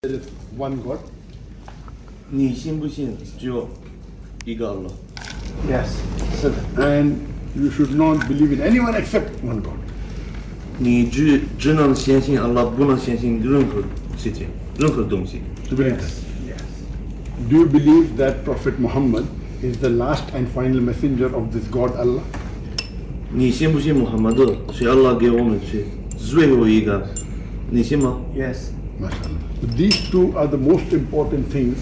There is one God. 你信不信只有一个 Allah？ Yes. And you should not believe in anyone except one God. 你只能相信 Allah， 不能相信任何事情、任何东西。 Yes. Do you believe that Prophet Muhammad is the last and final messenger of this God Allah? 你信不信穆罕默德是 Allah 给我们是最后一个？你信吗？ Yes. MashaAllah. So these two are the most important things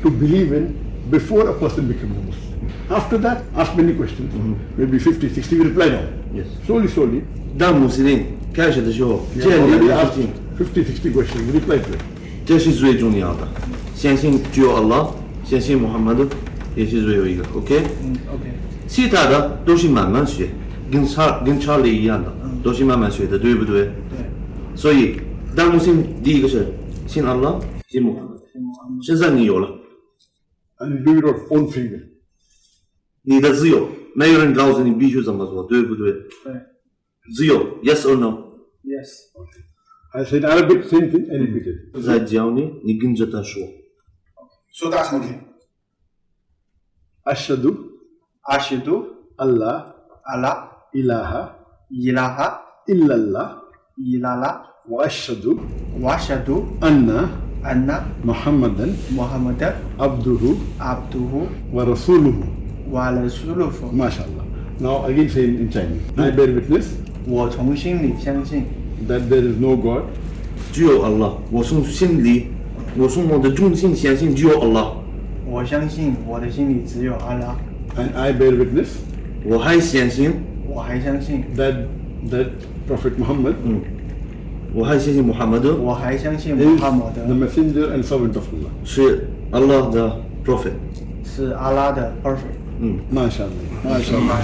to believe in before a person becomes a Muslim. After that, ask many questions. Maybe 50, 60, we reply now. Yes. Slowly. 当穆斯林开始的时候， We 这 have 两 already 个 asked 事情， 50, 60 questions. We reply to it. 这是最重要的。相信只有 Allah， 相信穆罕默德也是最后一个。OK？ OK。其他的都是慢慢学，跟查理一样的，都是慢慢学的，对不对？对。所以当穆斯林第一个是信 Allah， 信穆罕默德。现在你有了。 And you do it of own free will. 你的自由，没有人告诉你必须怎么做，对不对？对。自由 ，yes or no？ Yes. I said Arabic, same thing, and repeat it. 在教你，你跟着他说。说大声点。Ashhadu Ashhadu Allah Allah ilaha ilaha illallah illallah wa ashhadu wa ashhadu anna anna Muhammadan Muhammadan abduhu abduhu wa rasuluhu. wa rasuluhu. MashaAllah. Now again say in Chinese. I bear witness 我从心里相信 that there is no God 只有 Allah， 我从心里，我从我的中心相信只有 Allah。我相信我的心里只有阿拉， and I bear witness 我还相信，我还相信 that Prophet Muhammad 我还相信穆罕默德我还相信穆 is 罕默 the 德 messenger and servant of Allah. 是 Allah 的 prophet。是阿拉的 perfect。 MashaAllah. MashaAllah.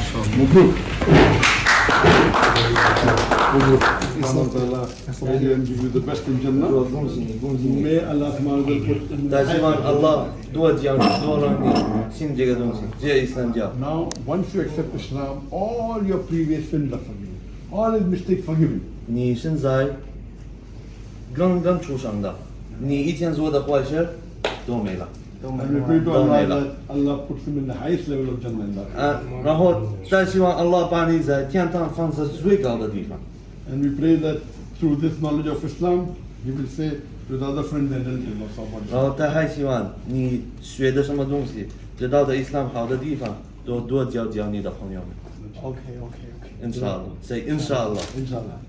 May you give you the best in Jannah. 恭喜你，恭喜你！ May Allah subhanahu wa ta'ala put in the 但希望 Allah 多教你，多让你信这个东西，这Islam教。 Now, once you accept Islam, all your previous sins are forgiven. All his mistakes forgiven. 你现在刚刚出生的，你以前做的坏事都没了。 And we pray to Allah that Allah puts him in the highest level of Jannah in that. 然后再希望 Allah 把你在天堂放在最高的地方。 And we pray that through this knowledge of Islam, he will say to the other friends and relatives of someone. 然后他还希望你学的什么东西，知道的 Islam 好的地方，多教你的朋友们。OK。 Inshallah， say Inshallah。 Inshallah.